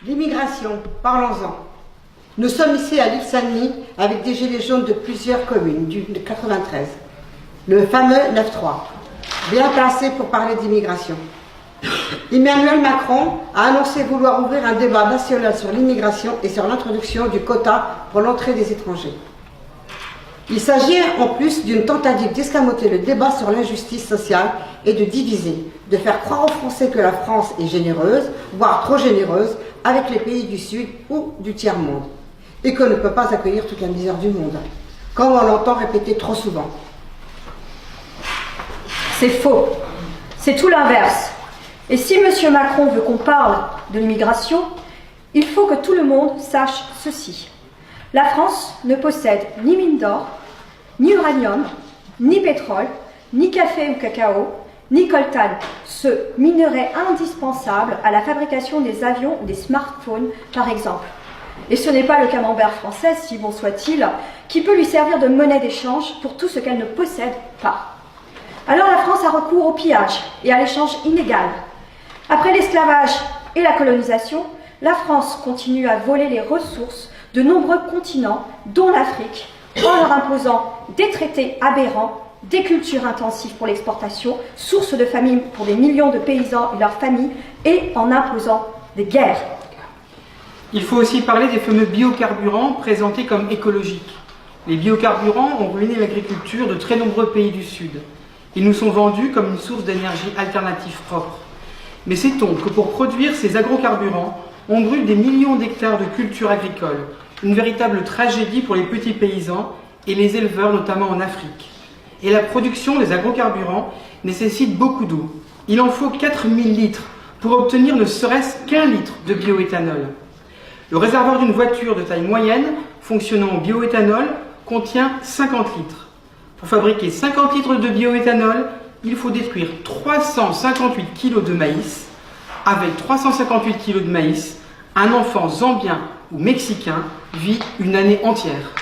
L'immigration, parlons-en. Nous sommes ici à l'île Saint-Denis avec des gilets jaunes de plusieurs communes du 93. Le fameux 9-3, bien placé pour parler d'immigration. Emmanuel Macron a annoncé vouloir ouvrir un débat national sur l'immigration et sur l'introduction du quota pour l'entrée des étrangers. Il s'agit en plus d'une tentative d'escamoter le débat sur l'injustice sociale et de diviser, de faire croire aux Français que la France est généreuse, voire trop généreuse, avec les pays du Sud ou du tiers-monde, et qu'on ne peut pas accueillir toute la misère du monde, comme on l'entend répéter trop souvent. C'est faux. C'est tout l'inverse. Et si M. Macron veut qu'on parle de l'immigration, il faut que tout le monde sache ceci. La France ne possède ni mine d'or, ni uranium, ni pétrole, ni café ou cacao, ni coltan, ce minerai indispensable à la fabrication des avions ou des smartphones, par exemple. Et ce n'est pas le camembert français, si bon soit-il, qui peut lui servir de monnaie d'échange pour tout ce qu'elle ne possède pas. Alors la France a recours au pillage et à l'échange inégal. Après l'esclavage et la colonisation, la France continue à voler les ressources de nombreux continents, dont l'Afrique, en leur imposant des traités aberrants, des cultures intensives pour l'exportation, source de famine pour des millions de paysans et leurs familles, et en imposant des guerres. Il faut aussi parler des fameux biocarburants présentés comme écologiques. Les biocarburants ont ruiné l'agriculture de très nombreux pays du Sud. Ils nous sont vendus comme une source d'énergie alternative propre. Mais sait-on que pour produire ces agrocarburants, on brûle des millions d'hectares de cultures agricoles, une véritable tragédie pour les petits paysans et les éleveurs, notamment en Afrique. Et la production des agrocarburants nécessite beaucoup d'eau. Il en faut 4000 litres pour obtenir ne serait-ce qu'un litre de bioéthanol. Le réservoir d'une voiture de taille moyenne fonctionnant en bioéthanol contient 50 litres. Pour fabriquer 50 litres de bioéthanol, il faut détruire 358 kg de maïs. Avec 358 kg de maïs, un enfant zambien ou mexicain vit une année entière.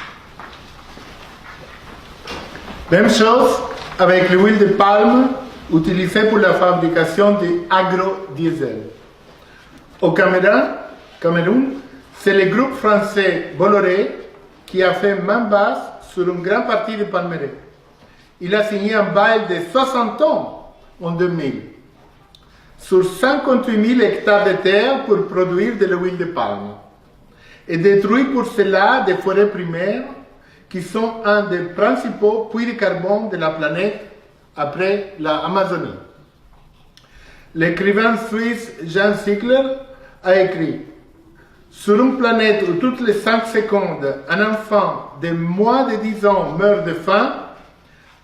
Même chose avec l'huile de palme utilisée pour la fabrication de agrodiesel. Au Cameroun, c'est le groupe français Bolloré qui a fait main basse sur une grande partie du palmeraie. Il a signé un bail de 60 ans en 2000 sur 58 000 hectares de terre pour produire de l'huile de palme et détruit pour cela des forêts primaires qui sont un des principaux puits de carbone de la planète après l'Amazonie. L'écrivain suisse Jean Ziegler a écrit « Sur une planète où toutes les 5 secondes, un enfant de moins de 10 ans meurt de faim,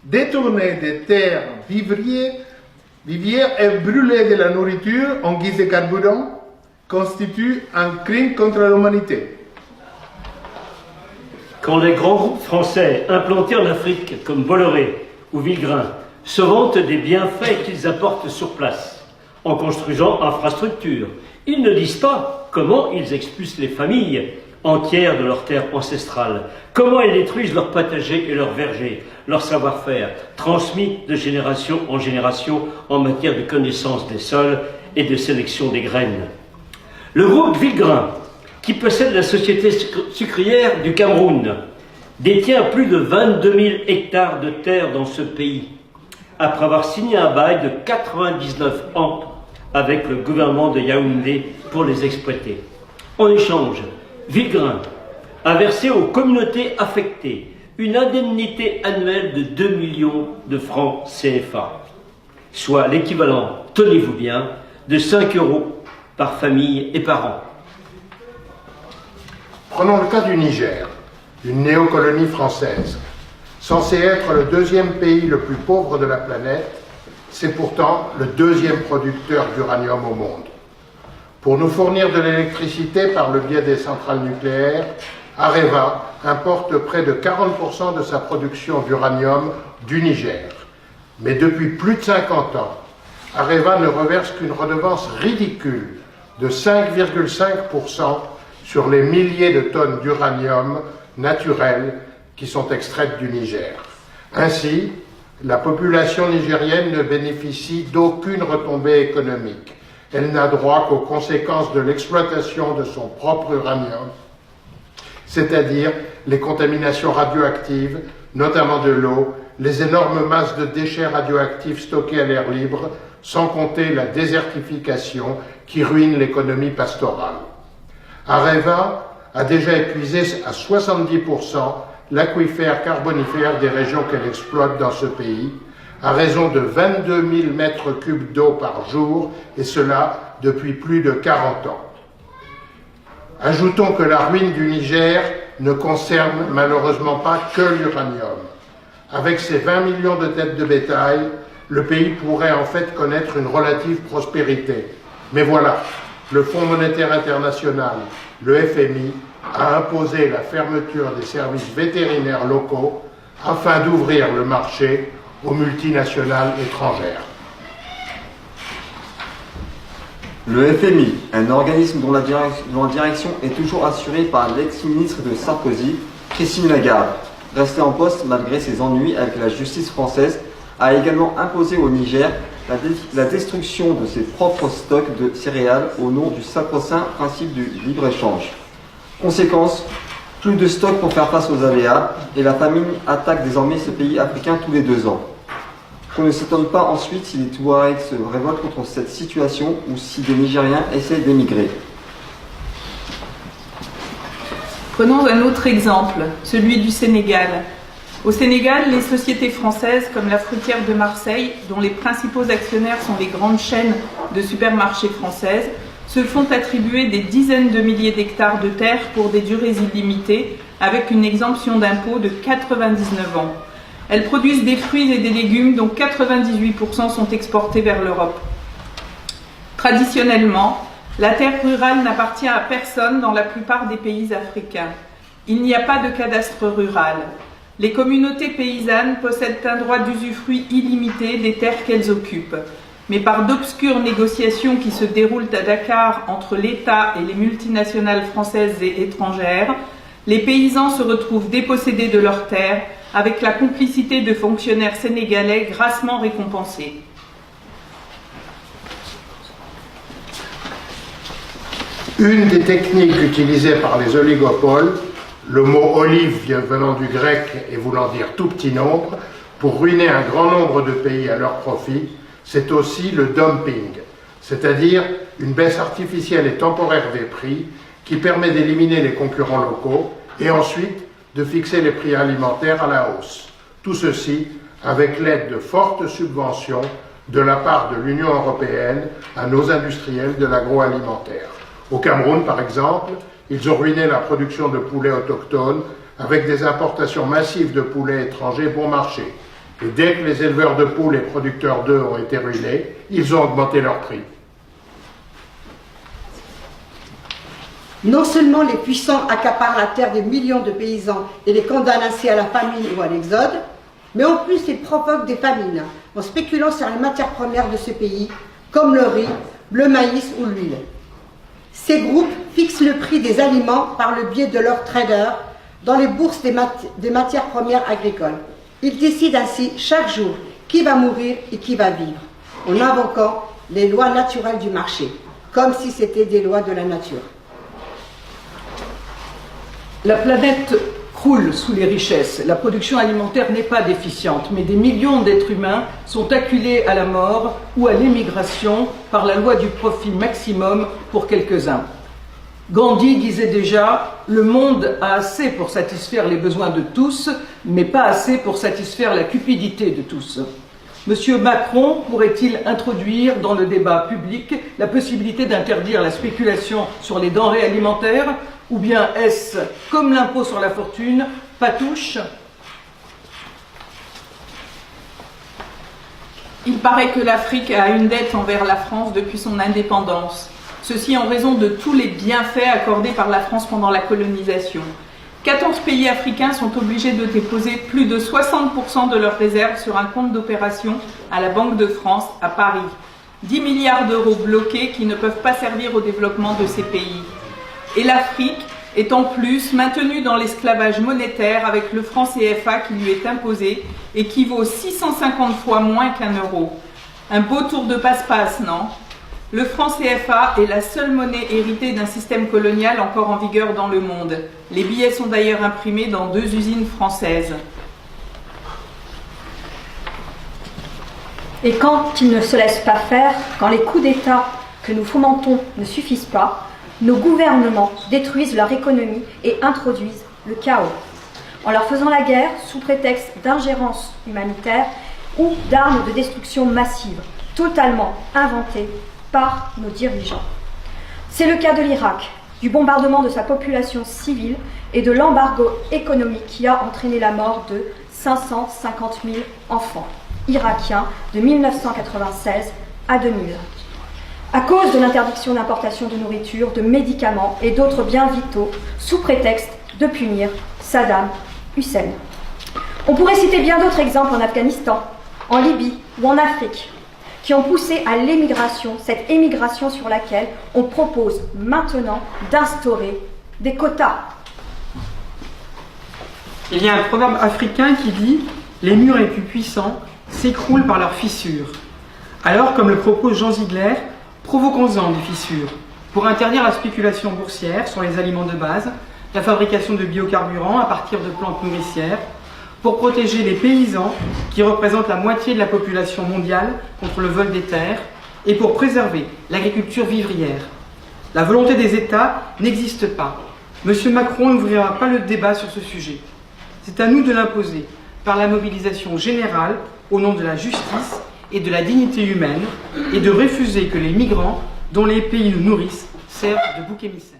détourner des terres vivrières et brûler de la nourriture en guise de carburant constitue un crime contre l'humanité. » Quand les grands groupes français implantés en Afrique, comme Bolloré ou Villegrain, se vantent des bienfaits qu'ils apportent sur place, en construisant infrastructures, ils ne disent pas comment ils expulsent les familles entières de leurs terres ancestrales, comment ils détruisent leurs potagers et leurs vergers, leur savoir-faire, transmis de génération en génération en matière de connaissance des sols et de sélection des graines. Le groupe Villegrain, qui possède la société sucrière du Cameroun, détient plus de 22 000 hectares de terre dans ce pays, après avoir signé un bail de 99 ans avec le gouvernement de Yaoundé pour les exploiter. En échange, Villegrain a versé aux communautés affectées une indemnité annuelle de 2 millions de francs CFA, soit l'équivalent, tenez-vous bien, de 5 € par famille et par an. Prenons le cas du Niger, une néocolonie française. Censé être le deuxième pays le plus pauvre de la planète, c'est pourtant le deuxième producteur d'uranium au monde. Pour nous fournir de l'électricité par le biais des centrales nucléaires, Areva importe près de 40% de sa production d'uranium du Niger. Mais depuis plus de 50 ans, Areva ne reverse qu'une redevance ridicule de 5,5% sur les milliers de tonnes d'uranium naturel qui sont extraites du Niger. Ainsi, la population nigérienne ne bénéficie d'aucune retombée économique. elle n'a droit qu'aux conséquences de l'exploitation de son propre uranium, c'est-à-dire les contaminations radioactives, notamment de l'eau, les énormes masses de déchets radioactifs stockés à l'air libre, sans compter la désertification qui ruine l'économie pastorale. Areva a déjà épuisé à 70% l'aquifère carbonifère des régions qu'elle exploite dans ce pays, à raison de 22 000 mètres cubes d'eau par jour, et cela depuis plus de 40 ans. Ajoutons que la ruine du Niger ne concerne malheureusement pas que l'uranium. Avec ses 20 millions de têtes de bétail, le pays pourrait en fait connaître une relative prospérité. Mais voilà, le Fonds monétaire international, le FMI, a imposé la fermeture des services vétérinaires locaux afin d'ouvrir le marché aux multinationales étrangères. Le FMI, un organisme dont la direction est toujours assurée par l'ex-ministre de Sarkozy, Christine Lagarde, restée en poste malgré ses ennuis avec la justice française, a également imposé au Niger la destruction de ses propres stocks de céréales au nom du sacro-saint principe du libre-échange. Conséquence, plus de stocks pour faire face aux aléas, et la famine attaque désormais ce pays africain tous les 2 ans. Qu'on ne s'étonne pas ensuite si les Touaregs se révoltent contre cette situation ou si des Nigériens essaient d'émigrer. Prenons un autre exemple, celui du Sénégal. Au Sénégal, les sociétés françaises comme la Fruitière de Marseille, dont les principaux actionnaires sont les grandes chaînes de supermarchés françaises, se font attribuer des dizaines de milliers d'hectares de terre pour des durées illimitées, avec une exemption d'impôt de 99 ans. Elles produisent des fruits et des légumes dont 98% sont exportés vers l'Europe. Traditionnellement, la terre rurale n'appartient à personne dans la plupart des pays africains. Il n'y a pas de cadastre rural. Les communautés paysannes possèdent un droit d'usufruit illimité des terres qu'elles occupent. Mais par d'obscures négociations qui se déroulent à Dakar entre l'État et les multinationales françaises et étrangères, les paysans se retrouvent dépossédés de leurs terres avec la complicité de fonctionnaires sénégalais grassement récompensés. Une des techniques utilisées par les oligopoles, le mot olive venant du grec et voulant dire tout petit nombre, pour ruiner un grand nombre de pays à leur profit, c'est aussi le dumping, c'est-à-dire une baisse artificielle et temporaire des prix qui permet d'éliminer les concurrents locaux et ensuite de fixer les prix alimentaires à la hausse. Tout ceci avec l'aide de fortes subventions de la part de l'Union européenne à nos industriels de l'agroalimentaire. Au Cameroun, par exemple, ils ont ruiné la production de poulets autochtones avec des importations massives de poulets étrangers bon marché. Et dès que les éleveurs de poules et producteurs d'œufs ont été ruinés, ils ont augmenté leurs prix. Non seulement les puissants accaparent la terre des millions de paysans et les condamnent ainsi à la famine ou à l'exode, mais en plus ils provoquent des famines en spéculant sur les matières premières de ce pays, comme le riz, le maïs ou l'huile. Ces groupes fixent le prix des aliments par le biais de leurs traders dans les bourses des matières premières agricoles. Ils décident ainsi chaque jour qui va mourir et qui va vivre, en invoquant les lois naturelles du marché, comme si c'était des lois de la nature. La planète croule sous les richesses. La production alimentaire n'est pas déficiente, mais des millions d'êtres humains sont acculés à la mort ou à l'émigration par la loi du profit maximum pour quelques-uns. Gandhi disait déjà « Le monde a assez pour satisfaire les besoins de tous, mais pas assez pour satisfaire la cupidité de tous ». Monsieur Macron pourrait-il introduire dans le débat public la possibilité d'interdire la spéculation sur les denrées alimentaires, ou bien est-ce, comme l'impôt sur la fortune, patouche? Il paraît que l'Afrique a une dette envers la France depuis son indépendance. Ceci en raison de tous les bienfaits accordés par la France pendant la colonisation. 14 pays africains sont obligés de déposer plus de 60% de leurs réserves sur un compte d'opération à la Banque de France à Paris. 10 milliards d'euros bloqués qui ne peuvent pas servir au développement de ces pays. Et l'Afrique est en plus maintenue dans l'esclavage monétaire avec le franc CFA qui lui est imposé et qui vaut 650 fois moins qu'un euro. Un beau tour de passe-passe, non ? Le franc CFA est la seule monnaie héritée d'un système colonial encore en vigueur dans le monde. Les billets sont d'ailleurs imprimés dans 2 usines françaises. Et quand ils ne se laissent pas faire, quand les coups d'État que nous fomentons ne suffisent pas, nos gouvernements détruisent leur économie et introduisent le chaos, en leur faisant la guerre sous prétexte d'ingérence humanitaire ou d'armes de destruction massive, totalement inventées par nos dirigeants. C'est le cas de l'Irak, du bombardement de sa population civile et de l'embargo économique qui a entraîné la mort de 550 000 enfants irakiens de 1996 à 2000. À cause de l'interdiction d'importation de nourriture, de médicaments et d'autres biens vitaux, sous prétexte de punir Saddam Hussein. On pourrait citer bien d'autres exemples en Afghanistan, en Libye ou en Afrique, qui ont poussé à l'émigration, cette émigration sur laquelle on propose maintenant d'instaurer des quotas. Il y a un proverbe africain qui dit « Les murs les plus puissants s'écroulent par leurs fissures ». Alors, comme le propose Jean Ziegler, provoquons-en des fissures pour interdire la spéculation boursière sur les aliments de base, la fabrication de biocarburants à partir de plantes nourricières, pour protéger les paysans qui représentent la moitié de la population mondiale contre le vol des terres et pour préserver l'agriculture vivrière. La volonté des États n'existe pas. M. Macron n'ouvrira pas le débat sur ce sujet. C'est à nous de l'imposer par la mobilisation générale au nom de la justice et de la dignité humaine et de refuser que les migrants dont les pays nous nourrissent servent de bouc émissaire.